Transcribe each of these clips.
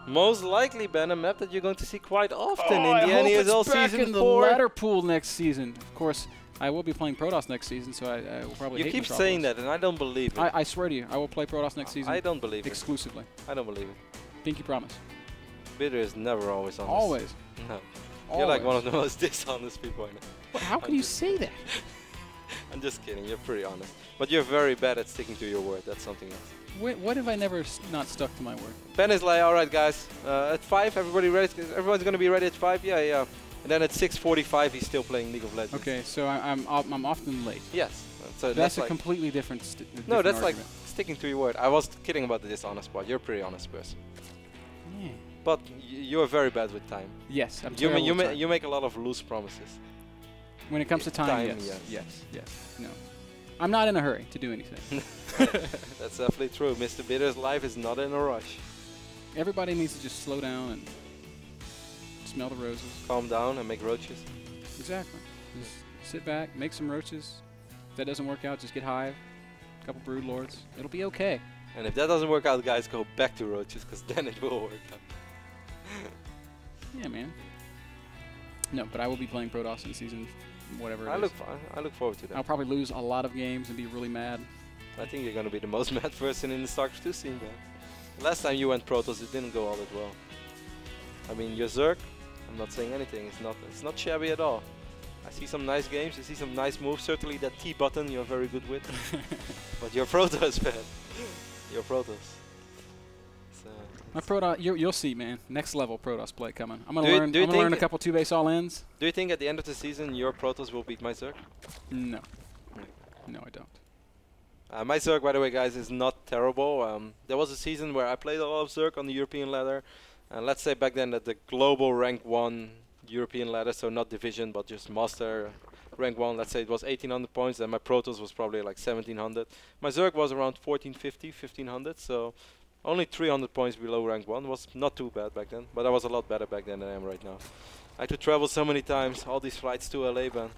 Most likely, Ben, a map that you're going to see quite often in I the hope NASL it's back Season in the 4. ladder pool next season. Of course, I will be playing Protoss next season, so I will probably You hate keep Metropolis. saying that, and I don't believe it. I swear to you, I will play Protoss next season. I don't believe it. Exclusively. I don't believe it. Pinky promise. Bitter is never always honest. Always. No. Always. You're like one of the most dishonest people I know. Well, how can you say that? I'm just kidding. You're pretty honest. But you're very bad at sticking to your word. That's something else. What have I never not stuck to my word? Ben is like, all right, guys, at 5, everybody ready? Everyone's going to be ready at 5? Yeah, yeah. And then at 6:45, he's still playing League of Legends. Okay, so I'm often late. Yes. So that's a like completely different no, that's argument. like sticking to your word. I was kidding about the dishonest part. You're a pretty honest person. Yeah. But you're very bad with time. Yes, I'm you make a lot of loose promises. When it comes to time, yes. No. I'm not in a hurry to do anything. That's definitely true. Mr. Bitter's life is not in a rush. Everybody needs to just slow down and smell the roses. Calm down and make roaches. Exactly. Just sit back, make some roaches. If that doesn't work out, just get Hive, a couple Brood Lords. It'll be okay. And if that doesn't work out, guys, go back to roaches, because then it will work out. Yeah, man. No, but I will be playing Protoss in season whatever it is. I look forward to that. I'll probably lose a lot of games and be really mad. I think you're going to be the most mad person in the StarCraft II scene, man. Last time you went Protoss, it didn't go all that well. I mean, your Zerg, I'm not saying anything. It's not shabby at all. I see some nice games. I see some nice moves. Certainly that T button you're very good with. But your Protoss, man. Your Protoss. My Protoss, you'll see, man. Next level Protoss play coming. I'm gonna learn a couple 2-base all-ins. Do you think at the end of the season your Protoss will beat my Zerg? No. No, I don't. My Zerg, by the way, guys, is not terrible. There was a season where I played a lot of Zerg on the European ladder. And let's say back then that the global rank 1 European ladder, so not division, but just master rank 1, let's say it was 1800 points, and my Protoss was probably like 1700. My Zerg was around 1450, 1500, so only 300 points below rank 1. Was not too bad back then, but I was a lot better back then than I am right now. I had to travel so many times, all these flights to LA, man.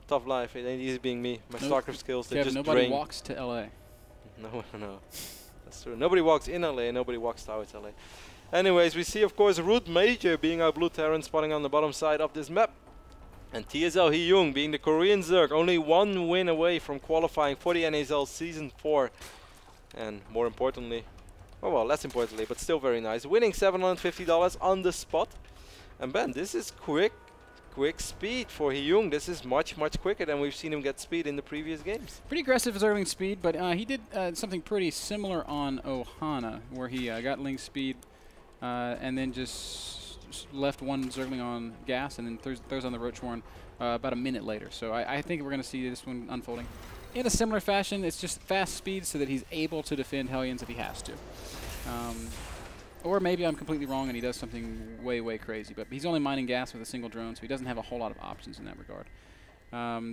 Tough life, it ain't easy being me. My StarCraft skills, they just nobody drain. walks to LA. No. That's true. Nobody walks in LA, and nobody walks towards LA. Anyways, we see, of course, Root Major being our Blue Terran spawning on the bottom side of this map. And TSL Hyun being the Korean Zerg, only 1 win away from qualifying for the NASL Season 4. And more importantly, well, less importantly, but still very nice, winning $750 on the spot. And Ben, this is quick speed for Hyun. This is much quicker than we've seen him get speed in the previous games. Pretty aggressive observing speed, but he did something pretty similar on Ohana, where he got Ling speed and then just left one Zergling on gas and then throws on the Roachhorn about a minute later. So I think we're going to see this one unfolding in a similar fashion. It's just fast speed so that he's able to defend Hellions if he has to. Or maybe I'm completely wrong and he does something way crazy. But he's only mining gas with a single drone, so he doesn't have a whole lot of options in that regard.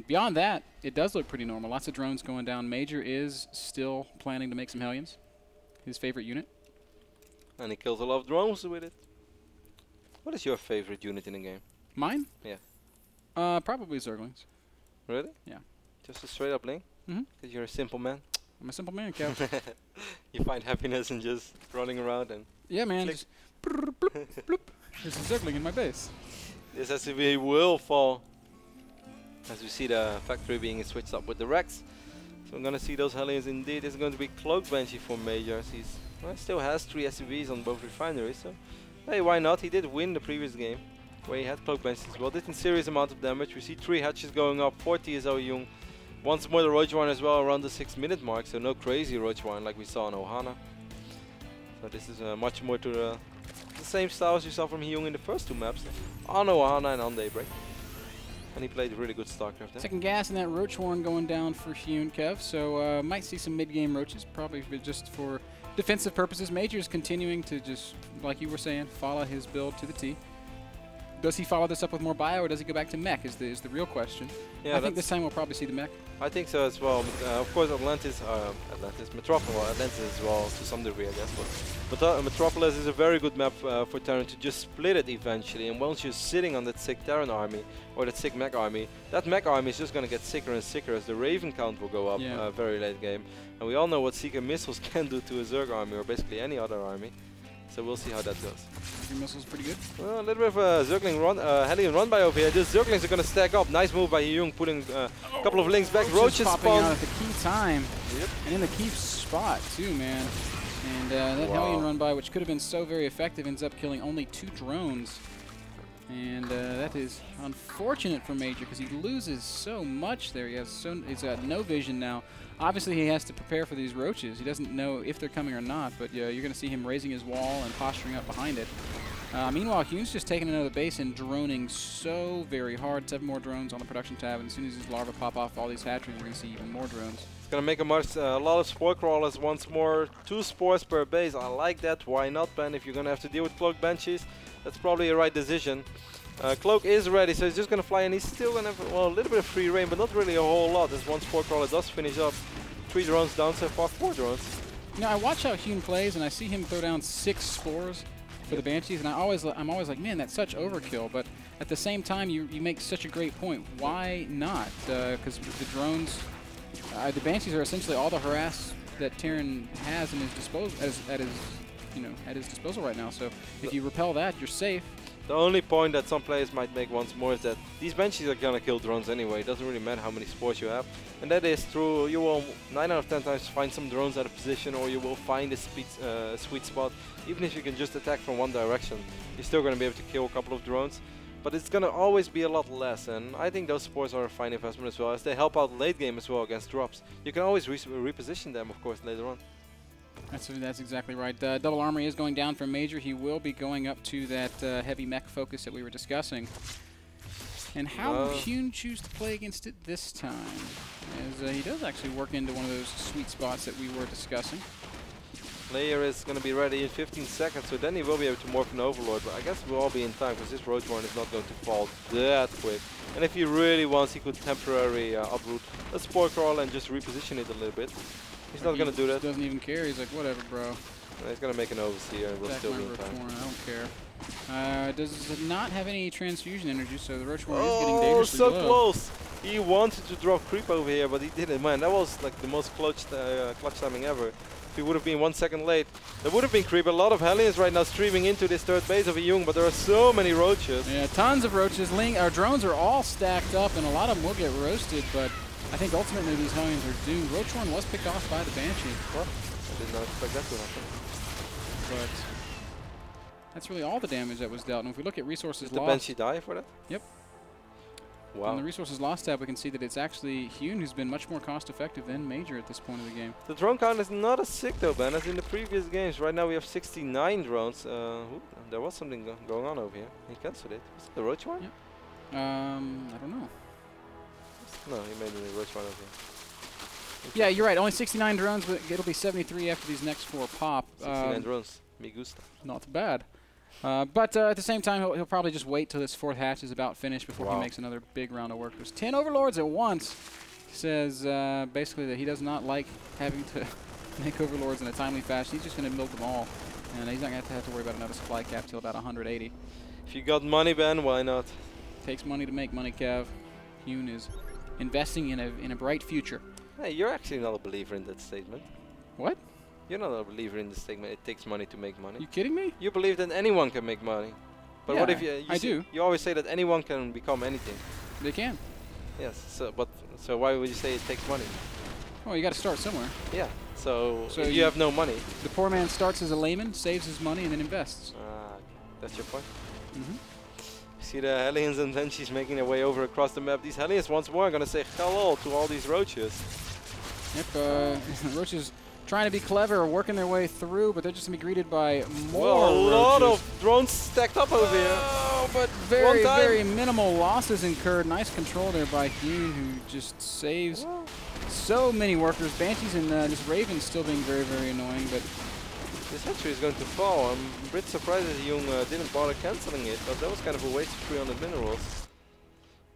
Beyond that, it does look pretty normal. Lots of drones going down. Major is still planning to make some Hellions. His favorite unit. And he kills a lot of drones with it. What is your favorite unit in the game? Mine? Yeah. Probably Zerglings. Really? Yeah. Just a straight up Ling? Because you're a simple man? I'm a simple man, Kev. You find happiness in just running around and... Yeah, man. Just bloop, bloop, bloop. There's a Zergling in my base. This SCV will fall. As we see the factory being switched up with the Rex. So I'm going to see those Hellions indeed. It's going to be Cloak Banshee for Major. He still has 3 SCVs on both refineries. So, hey, why not? He did win the previous game where he had Cloak Banshee as well. Did a serious amount of damage. We see 3 hatches going up for TSL Hyun. Once more the Roachhorn as well around the 6-minute mark. So no crazy Roachhorn like we saw on Ohana. So this is much more to the same style as you saw from Hyun in the first 2 maps. On Ohana and on Daybreak. And he played really good StarCraft. Second gas and that Roachhorn going down for Hyun, Kev. So might see some mid-game Roaches, probably just for defensive purposes. Major is continuing to just, like you were saying, follow his build to the T. Does he follow this up with more bio, or does he go back to mech is the real question. Yeah, I think this time we'll probably see the mech. I think so as well. Of course, Metropolis as well to some degree, I guess. But Metropolis is a very good map for Terran to just split it eventually. And once you're sitting on that sick Terran army, or that sick mech army, that mech army is just going to get sicker and sicker as the Raven count will go up very late game. And we all know what Seeker missiles can do to a Zerg army, or basically any other army. So we'll see how that goes. Your missile's pretty good. Well, a little bit of a Zergling run, Hellion run by over here. The Zerglings are going to stack up. Nice move by Hyun, putting a couple of links back. Roaches popping out spawn. at the key time. Yep. And in the key spot too, man. And that Hellion run by, which could have been so very effective, ends up killing only 2 drones. And that is unfortunate for Major because he loses so much there. He's got no vision now. Obviously, he has to prepare for these roaches. He doesn't know if they're coming or not, but you're going to see him raising his wall and posturing up behind it. Meanwhile, Hyun's just taking another base and droning so very hard. 7 more drones on the production tab, and as soon as these larvae pop off all these hatcheries, you're going to see even more drones. It's going to make a lot of spore crawlers once more. 2 spores per base. I like that. Why not, Ben? If you're going to have to deal with cloak banshees, that's probably a right decision. Cloak is ready, so he's just going to fly, and he's still going to have a little bit of free reign, but not really a whole lot, as 1 spore crawler does finish up. 3 drones down so far, 4 drones. You know, I watch how Hyun plays, and I see him throw down 6 spores for the Banshees, and I'm always like, man, that's such overkill. But at the same time, you make such a great point. Why not? Because the drones, the Banshees are essentially all the harass that Terran has in his disposal at his disposal right now. So if you repel that, you're safe. The only point that some players might make once more is that these Banshees are gonna kill drones anyway. It doesn't really matter how many spores you have. And that is true. You will 9 out of 10 times find some drones out of position, or you will find a sweet spot. Even if you can just attack from one direction, you're still gonna be able to kill a couple of drones. But it's gonna always be a lot less, and I think those spores are a fine investment as well, as they help out late game as well against drops. You can always reposition them, of course, later on. That's exactly right. Double armory is going down for Major. He will be going up to that heavy mech focus that we were discussing. And how will Hyun choose to play against it this time? As he does actually work into one of those sweet spots that we were discussing. Player is going to be ready in 15 seconds, so then he will be able to morph an Overlord. But I guess we'll all be in time, because this Roachborn is not going to fall that quick. And if he really wants, he could temporarily uproot a Spore Crawler and just reposition it a little bit. He's not going to do that. He doesn't even care. He's like, whatever, bro. He's going to make an Overseer and we'll still be in time. I don't care. Does it not have any transfusion energy, so the Roachborn is getting dangerously low. So close! He wanted to drop creep over here, but he didn't. Man, that was like the most clutch timing ever. If he would have been 1 second late, there would have been creep. A lot of Hellions right now streaming into this third base of Hyun, but there are so many roaches. Yeah, tons of roaches. Our drones are all stacked up, and a lot of them will get roasted, but I think ultimately these Hellions are doomed. Roachborn was picked off by the Banshee. Well, I did not expect that to happen. But that's really all the damage that was dealt. And if we look at resources Did lost... the Banshee die for that? Yep. Wow. On the resources lost tab, we can see that it's actually Hyun who's been much more cost-effective than Major at this point of the game. The drone count is not as sick though, Ben, as in the previous games. Right now we have 69 drones. There was something going on over here. He cancelled it. Was it the Roach one? Yep. I don't know. No, he made a Roach one over here. Yeah, you're right. Only 69 drones, but it'll be 73 after these next 4 pop. 69 drones. Me gusta. Not bad. But at the same time, he'll probably just wait till this 4th hatch is about finished before he makes another big round of work. There's 10 Overlords at once. He says basically that he does not like having to make Overlords in a timely fashion. He's just going to milk them all. And he's not going to have to worry about another supply cap till about 180. If you got money, Ben, why not? Takes money to make money, Kev. Hyun is investing in a bright future. Hey, you're actually not a believer in that statement. What? You're not a believer in the statement, it takes money to make money. You kidding me? You believe that anyone can make money. But yeah, what if you do. You always say that anyone can become anything. They can. Yes, so why would you say it takes money? Well, you got to start somewhere. Yeah, so if you have no money. The poor man starts as a layman, saves his money, and then invests. That's your point? Mm-hmm. See the Hellions and Banshees making their way over across the map. These Hellions once more are going to say hello to all these roaches. Yep, roaches trying to be clever, working their way through, but they're just going to be greeted by more a roaches. lot of drones stacked up over here. Oh, but very minimal losses incurred. Nice control there by Hyun, who just saves so many workers. Banshees and this Raven still being very, very annoying, but this hatchery is going to fall. I'm a bit surprised that Hyun didn't bother cancelling it, but that was kind of a waste of 300 minerals.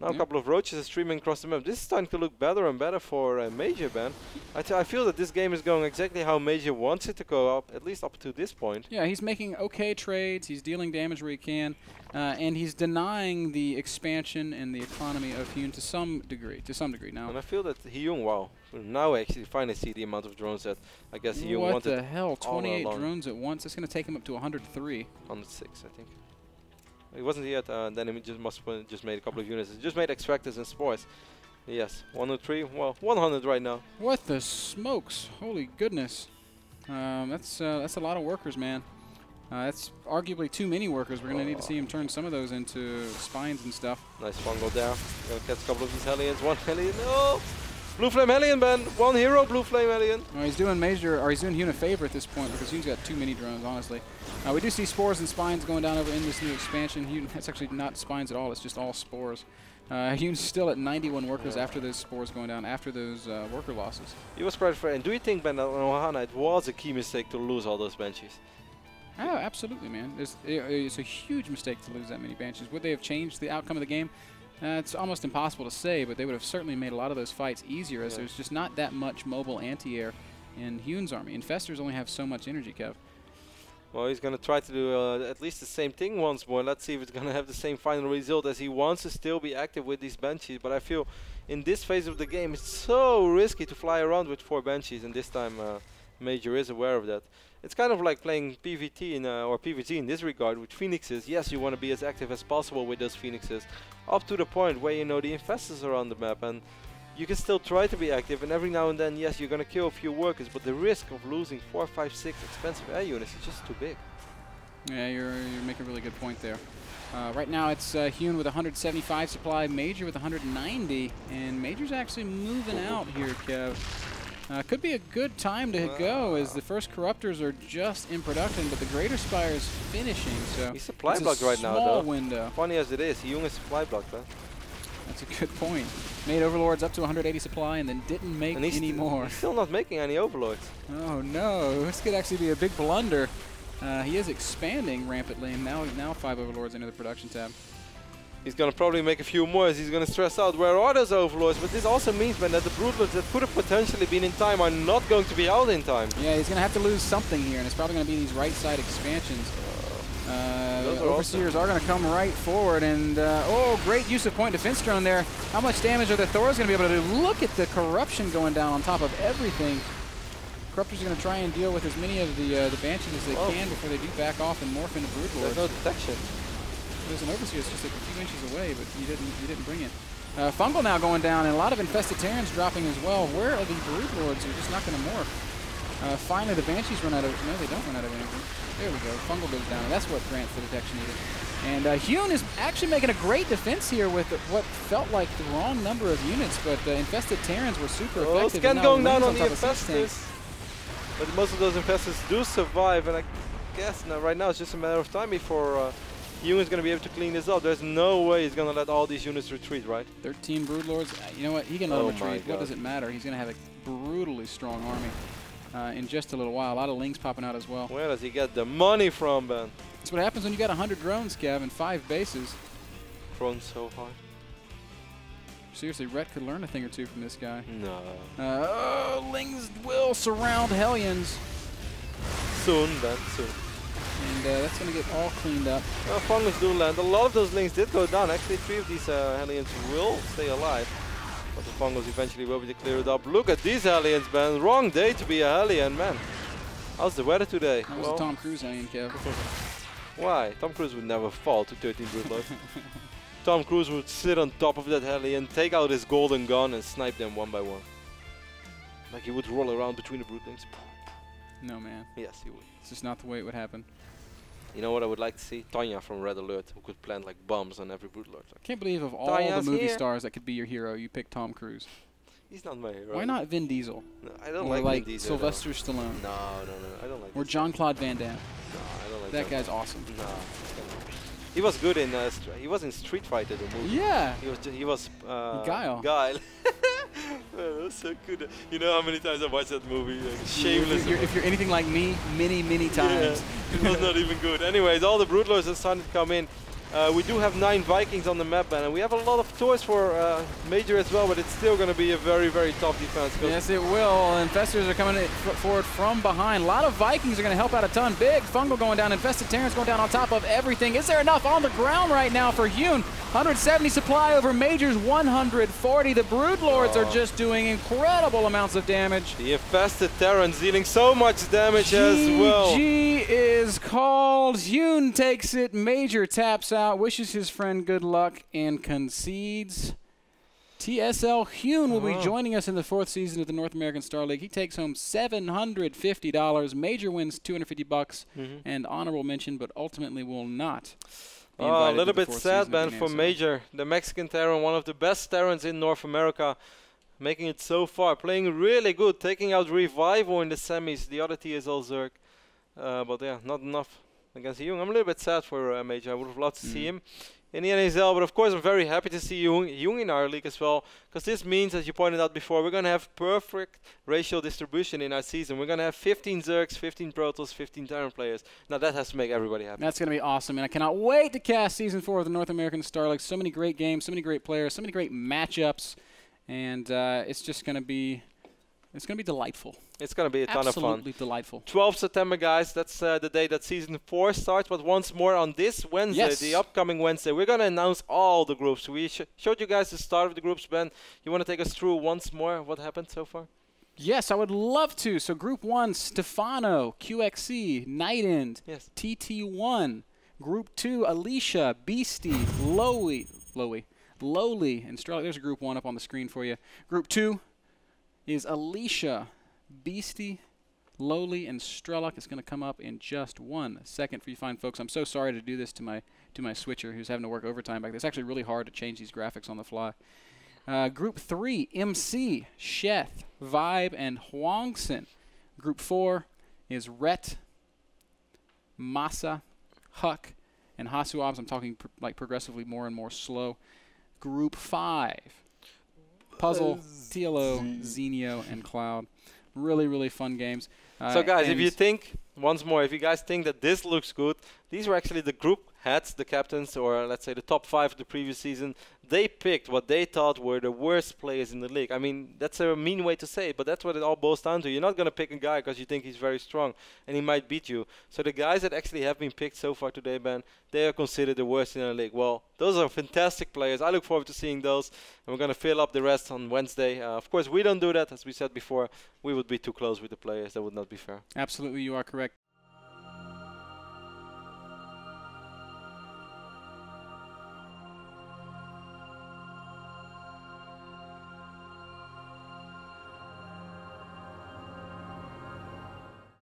Now a couple of roaches are streaming across the map. This is starting to look better and better for Major, Ben. I feel that this game is going exactly how Major wants it to go up, at least up to this point. Yeah, he's making okay trades. He's dealing damage where he can. And he's denying the expansion and the economy of Hyun to some degree now. And I feel that Hyun, wow, now I actually finally see the amount of drones that I guess Hyun wanted. What the hell, 28 drones at once? That's going to take him up to 103. 106, I think. He wasn't yet, then he just made a couple of units. He just made extractors and spores. Yes, 103, well, 100 right now. What the smokes? Holy goodness. That's a lot of workers, man. That's arguably too many workers. We're going to need to see him turn some of those into spines and stuff. Nice fungal there. Gonna catch a couple of these Hellions. One Hellion. Oh! Blue Flame Hellion, Ben. One hero, Blue Flame Hellion. Well, he's doing Hyun a favor at this point because Hyun's got too many drones, honestly. We do see spores and spines going down over in this new expansion. Hyun, it's actually not spines at all. It's just all spores. Hyun's still at 91 workers after those spores going down, after those worker losses. He was quite fair. And do you think, Ben, that on Ohana it was a key mistake to lose all those Banshees? Oh, absolutely, man. It's a huge mistake to lose that many Banshees. Would they have changed the outcome of the game? It's almost impossible to say, but they would have certainly made a lot of those fights easier, as there's just not that much mobile anti-air in Hyun's army. Infestors only have so much energy, Kev. Well, he's going to try to do at least the same thing once more. Let's see if it's going to have the same final result, as he wants to still be active with these Banshees. But I feel in this phase of the game, it's so risky to fly around with 4 Banshees, and this time Major is aware of that. It's kind of like playing PvT or PvZ in this regard with Phoenixes. Yes, you want to be as active as possible with those Phoenixes, up to the point where you know the infestors are on the map, and you can still try to be active, and every now and then, yes, you're going to kill a few workers, but the risk of losing 4, 5, 6 expensive air units is just too big. Yeah, you're making a really good point there. Right now it's Hyun with 175 supply, Major with 190, and Major's actually moving out here, Kev. Could be a good time to go, as the first Corruptors are just in production, but the Greater Spire is finishing, so he's supply blocked right now, though. Small window. Funny as it is, Hyun is supply blocked, huh? That's a good point. Made Overlords up to 180 supply and then didn't make any more. He's still not making any Overlords. Oh no, this could actually be a big blunder. He is expanding rampantly, and now 5 Overlords into the production tab. He's going to probably make a few more, as he's going to stress out where are those Overlords, but this also means, man, that the Broodlords that could have potentially been in time are not going to be out in time. Yeah, he's going to have to lose something here, and it's probably going to be these right side expansions. Overseers are going to come right forward, and oh, great use of point defense drone there. How much damage are the Thors going to be able to do? Look at the corruption going down on top of everything. Corruptors are going to try and deal with as many of the Banshees as they can before they do back off and morph into Broodlords. There's no detection. There's an Overseer that's just like a few inches away, but he didn't bring it. Fungal now going down, and a lot of infested Terrans dropping as well. Where are the Broodlords? They're just not going to morph. Finally, the Banshees run out of... No, they don't run out of energy. There we go. Fungal goes down, and that's what grants the detection needed. And Hyun is actually making a great defense here with what felt like the wrong number of units, but infested Terrans were super effective. Scan going down on the infestors. But most of those infestors do survive, and I guess right now it's just a matter of time before Hyun is going to be able to clean this up. There's no way he's going to let all these units retreat, right? 13 Broodlords. You know what? He can let them retreat. What does it matter? He's going to have a brutally strong army in just a little while. A lot of Lings popping out as well. Where does he get the money from, Ben? That's what happens when you got 100 drones, Kev, and 5 bases. Thrown so hard. Seriously, Rhett could learn a thing or two from this guy. No. Oh, Lings will surround Hellions. Soon, Ben, soon. And that's going to get all cleaned up. Fungus do land. A lot of those Lings did go down. Actually, 3 of these Hellions will stay alive. But the Fungus eventually will be to clear it up. Look at these Hellions, Ben. Wrong day to be a Hellion, man. How's the weather today? That was a Tom Cruise Hellion, Kev. Why? Tom Cruise would never fall to 13 Broodlords. Tom Cruise would sit on top of that Hellion, take out his golden gun and snipe them one by one. Like he would roll around between the Broodlings. No, man. Yes, he would. It's just not the way it would happen. You know what I would like to see? Tanya from Red Alert, who could plant like bombs on every Broodlord. I can't believe of all the movie stars that could be your hero, you picked Tom Cruise. He's not my hero. Why not Vin Diesel? No, I don't or like Vin Diesel. Sylvester Stallone. No, I don't like. Or Jean-Claude Van Damme. No, I don't like that guy's awesome. No. He was good in he was in Street Fighter, the movie. Yeah. He was Guile. Guile. That was so good. You know how many times I watched that movie? Like, shameless. If you're anything like me, many times. Yeah, it was not even good. Anyways, all the Broodlords are starting to come in. We do have 9 Vikings on the map, and we have a lot of toys for Major as well, but it's still going to be a very, very tough defense. Yes, it will. Infestors are coming forward from behind. A lot of Vikings are going to help out a ton. Big Fungal going down. Infested Terrans going down on top of everything. Is there enough on the ground right now for Hyun? 170 supply over Major's 140. The Broodlords are just doing incredible amounts of damage. The Infested Terrans dealing so much damage as well. GG is called. Hyun takes it. Major taps out, wishes his friend good luck, and concedes. TSL Hyun will be joining us in the 4th season of the North American Star League. He takes home $750. Major wins $250 and honorable mention, but ultimately will not be invited a little to the bit 4th sad, season man, of the for NASL. Major. The Mexican Terran, one of the best Terrans in North America, making it so far, playing really good, taking out Revival in the semis, the other TSL Zerg. But yeah, not enough against Hyun. I'm a little bit sad for Major. I would have loved to see him in the NASL, but of course I'm very happy to see Hyun in our league as well, because this means, as you pointed out before, we're going to have perfect racial distribution in our season. We're going to have 15 Zergs, 15 Protoss, 15 Terran players. Now that has to make everybody happy. That's going to be awesome, and I cannot wait to cast Season 4 of the North American Star League. So many great games, so many great players, so many great matchups, and it's just going to be... It's going to be delightful. It's going to be a ton of fun. Absolutely delightful. 12th September, guys. That's the day that Season 4 starts. But once more on this Wednesday, the upcoming Wednesday, we're going to announce all the groups. We showed you guys the start of the groups. Ben, you want to take us through once more what happened so far? Yes, I would love to. So Group 1, Stefano, QXC, Night End, TT1. Group 2, Alicia, Beastie, Lowly, and Strellick. There's a Group 1 up on the screen for you. Group 2 is Alicia, Beastie, Lowly, and Strellick. It's going to come up in just 1 second for you fine folks. I'm so sorry to do this to my switcher who's having to work overtime back there. It's actually really hard to change these graphics on the fly. Group 3, MC, Sheth, Vibe, and Huangson. Group 4 is Rhett, Masa, Huck, and Hasuabs. I'm talking like progressively more and more slow. Group 5, Puzzle, TLO, Xenio, and Cloud. Really, really fun games. So guys, if you think, once more, if you guys think that this looks good, these were actually the group heads, the captains, or let's say the top 5 of the previous season. They picked what they thought were the worst players in the league. I mean, that's a mean way to say it, but that's what it all boils down to. You're not going to pick a guy because you think he's very strong and he might beat you. So the guys that actually have been picked so far today, Ben, they are considered the worst in the league. Well, those are fantastic players. I look forward to seeing those, and we're going to fill up the rest on Wednesday. Of course, we don't do that. As we said before, we would be too close with the players. That would not be fair. Absolutely, you are correct.